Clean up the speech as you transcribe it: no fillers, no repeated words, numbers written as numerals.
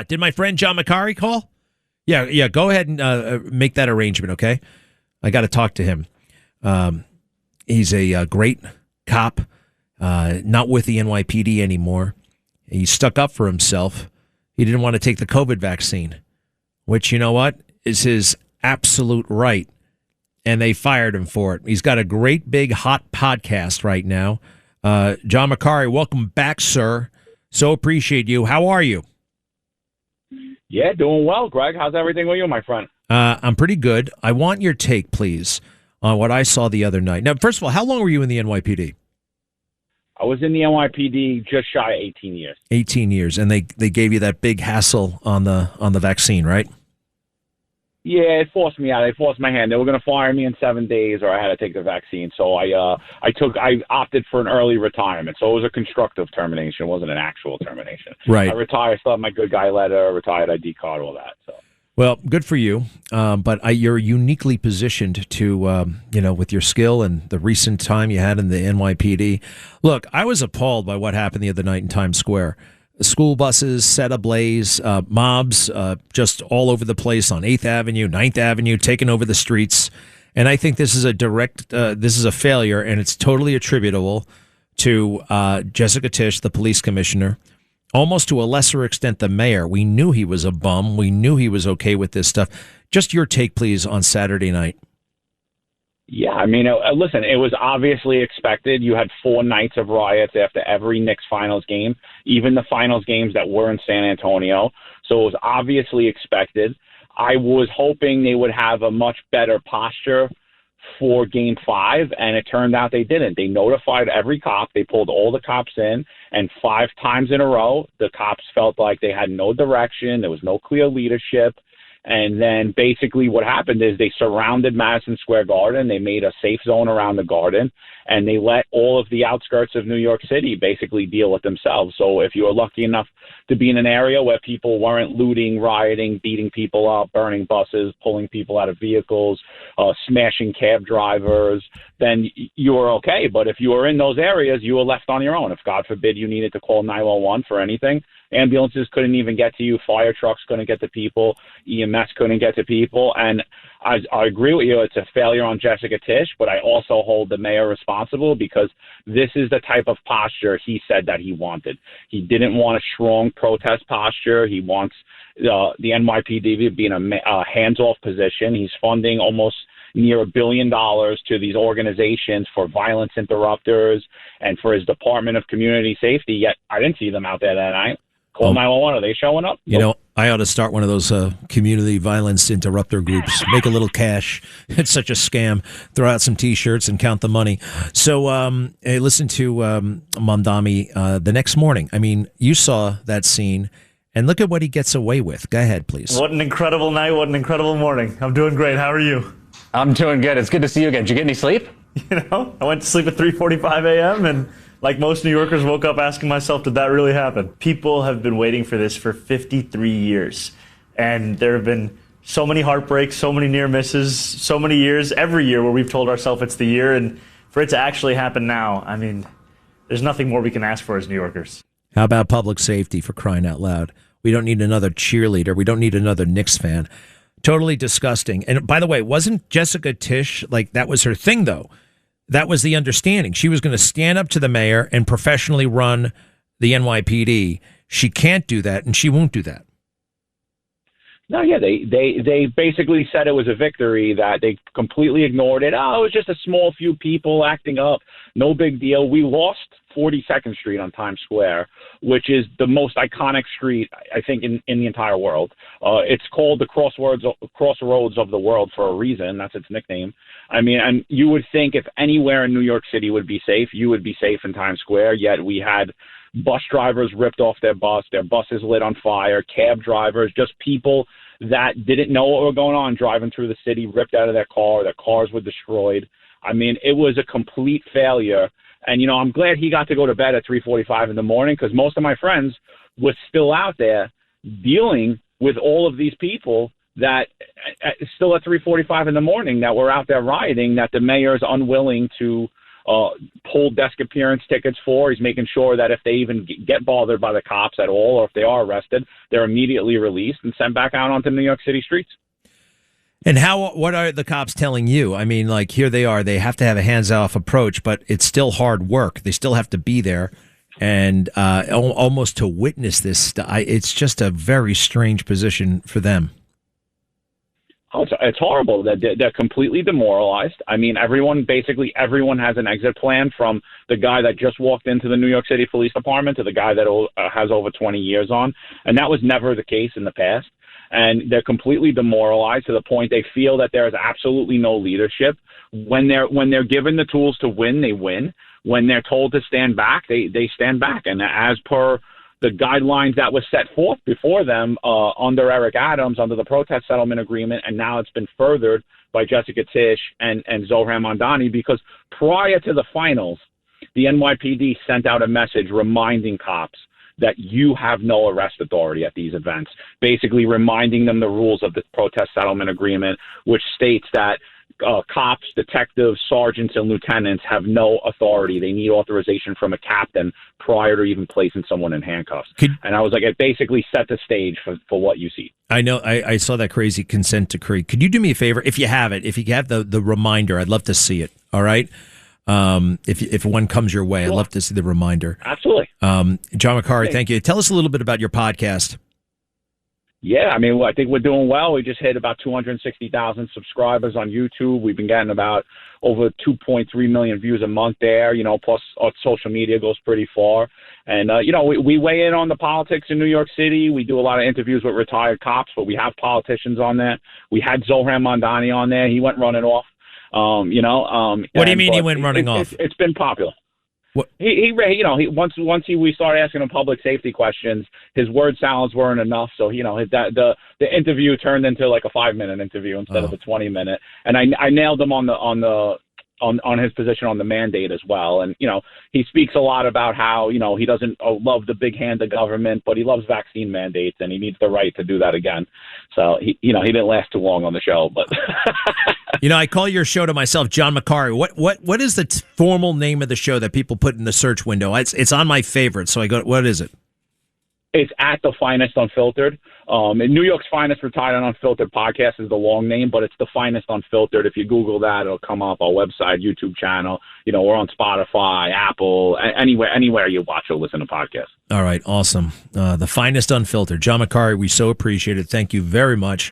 Did my friend John Macari call? Yeah. Go ahead and make that arrangement, okay? I got to talk to him. He's a great cop, not with the NYPD anymore. He stuck up for himself. He didn't want to take the COVID vaccine, which, you know what, is his absolute right. And they fired him for it. He's got a great big hot podcast right now. John Macari, welcome back, sir. So appreciate you. How are you? Yeah, doing well, Greg. How's everything with you, my friend? I'm pretty good. I want your take, please, on what I saw the other night. Now, first of all, how long were you in the NYPD? I was in the NYPD just shy of 18 years. 18 years, and they gave you that big hassle on the vaccine, right? Yeah, it forced me out. They forced my hand. They were going to fire me in 7 days, or I had to take the vaccine. So I opted for an early retirement. So it was a constructive termination. It wasn't an actual termination. Right. I retired, still had my good guy letter, retired ID card, all that. So. Well, good for you. But you're uniquely positioned to, with your skill and the recent time you had in the NYPD. Look, I was appalled by what happened the other night in Times Square. School buses set ablaze, mobs just all over the place on 8th Avenue, 9th Avenue, taking over the streets. And I think this is a failure, and it's totally attributable to Jessica Tisch, the police commissioner, almost to a lesser extent the mayor. We knew he was a bum. We knew he was okay with this stuff. Just your take, please, on Saturday night. Yeah, I mean, listen, it was obviously expected. You had 4 nights of riots after every Knicks finals game, even the finals games that were in San Antonio. So it was obviously expected. I was hoping they would have a much better posture for Game 5, and it turned out they didn't. They notified every cop. They pulled all the cops in, and 5 times in a row, the cops felt like they had no direction. There was no clear leadership. And then basically what happened is they surrounded Madison Square Garden. They made a safe zone around the garden, and they let all of the outskirts of New York City basically deal with themselves. So if you were lucky enough to be in an area where people weren't looting, rioting, beating people up, burning buses, pulling people out of vehicles, smashing cab drivers, then you were okay. But if you were in those areas, you were left on your own. If, God forbid, you needed to call 911 for anything, ambulances couldn't even get to you. Fire trucks couldn't get to people. EMS couldn't get to people. And I agree with you. It's a failure on Jessica Tisch, but I also hold the mayor responsible because this is the type of posture he said that he wanted. He didn't want a strong protest posture. He wants the NYPD to be in a hands-off position. He's funding almost near $1 billion to these organizations for violence interrupters and for his Department of Community Safety. Yet I didn't see them out there that night. Call 911. Are they showing up? You know, I ought to start one of those community violence interrupter groups. Make a little cash. It's such a scam. Throw out some T-shirts and count the money. So, hey, listen to Mamdani the next morning. I mean, you saw that scene, and look at what he gets away with. Go ahead, please. What an incredible night. What an incredible morning. I'm doing great. How are you? I'm doing good. It's good to see you again. Did you get any sleep? You know, I went to sleep at 3:45 a.m. and like most New Yorkers, woke up asking myself, did that really happen? People have been waiting for this for 53 years. And there have been so many heartbreaks, so many near misses, so many years, every year where we've told ourselves it's the year. And for it to actually happen now, I mean, there's nothing more we can ask for as New Yorkers. How about public safety, for crying out loud? We don't need another cheerleader. We don't need another Knicks fan. Totally disgusting. And by the way, wasn't Jessica Tisch, like, that was her thing, though? That was the understanding. She was going to stand up to the mayor and professionally run the NYPD. She can't do that, and she won't do that. No, yeah, they basically said it was a victory, that they completely ignored it. Oh, it was just a small few people acting up. No big deal. We lost 42nd Street on Times Square, which is the most iconic street, I think, in the entire world. It's called the Crossroads of the world for a reason. That's its nickname. I mean, and you would think if anywhere in New York City would be safe, you would be safe in Times Square, yet we had bus drivers ripped off their buses lit on fire, cab drivers, just people that didn't know what was going on driving through the city, ripped out of their cars were destroyed. I mean, it was a complete failure. And, you know, I'm glad he got to go to bed at 3:45 in the morning, because most of my friends were still out there dealing with all of these people that still at 3:45 in the morning that were out there rioting, that the mayor is unwilling to pull desk appearance tickets for. He's making sure that if they even get bothered by the cops at all, or if they are arrested, they're immediately released and sent back out onto New York City streets. And what are the cops telling you? I mean, like, here they are. They have to have a hands-off approach, but it's still hard work. They still have to be there and almost to witness this. It's just a very strange position for them. Oh, it's horrible. They're completely demoralized. I mean, basically everyone has an exit plan, from the guy that just walked into the New York City Police Department to the guy that has over 20 years on. And that was never the case in the past. And they're completely demoralized to the point they feel that there is absolutely no leadership. When they're given the tools to win, they win. When they're told to stand back, they stand back. And as per the guidelines that was set forth before them under Eric Adams, under the protest settlement agreement, and now it's been furthered by Jessica Tisch and Zohran Mamdani, because prior to the finals, the NYPD sent out a message reminding cops that you have no arrest authority at these events, basically reminding them the rules of the protest settlement agreement, which states that cops, detectives, sergeants, and lieutenants have no authority. They need authorization from a captain prior to even placing someone in handcuffs. And I was like, it basically set the stage for what you see. I know. I saw that crazy consent decree. Could you do me a favor? If you have it, if you have the reminder, I'd love to see it. All right. If one comes your way, I'd love to see the reminder. Absolutely. John Macari, thank you. Tell us a little bit about your podcast. Yeah, I mean, I think we're doing well. We just hit about 260,000 subscribers on YouTube. We've been getting about over 2.3 million views a month there, plus our social media goes pretty far. And, we weigh in on the politics in New York City. We do a lot of interviews with retired cops, but we have politicians on there. We had Zohran Mamdani on there. He went running off. What do you mean he went running off? It's been popular. What? Once we started asking him public safety questions, his word salads weren't enough. So the interview turned into like a 5-minute interview instead of a 20-minute. And I nailed him on his position on the mandate as well. And he speaks a lot about how he doesn't love the big hand of government, but he loves vaccine mandates and he needs the right to do that again. So he didn't last too long on the show, but. I call your show to myself, John Macari. What is the formal name of the show that people put in the search window? It's on my favorite, so I go. What is it? It's at The Finest Unfiltered. New York's Finest Retired and Unfiltered podcast is the long name, but it's The Finest Unfiltered. If you Google that, it'll come up. Our website, YouTube channel. We're on Spotify, Apple, anywhere you watch or listen to podcasts. All right, awesome. The Finest Unfiltered. John Macari, we so appreciate it. Thank you very much.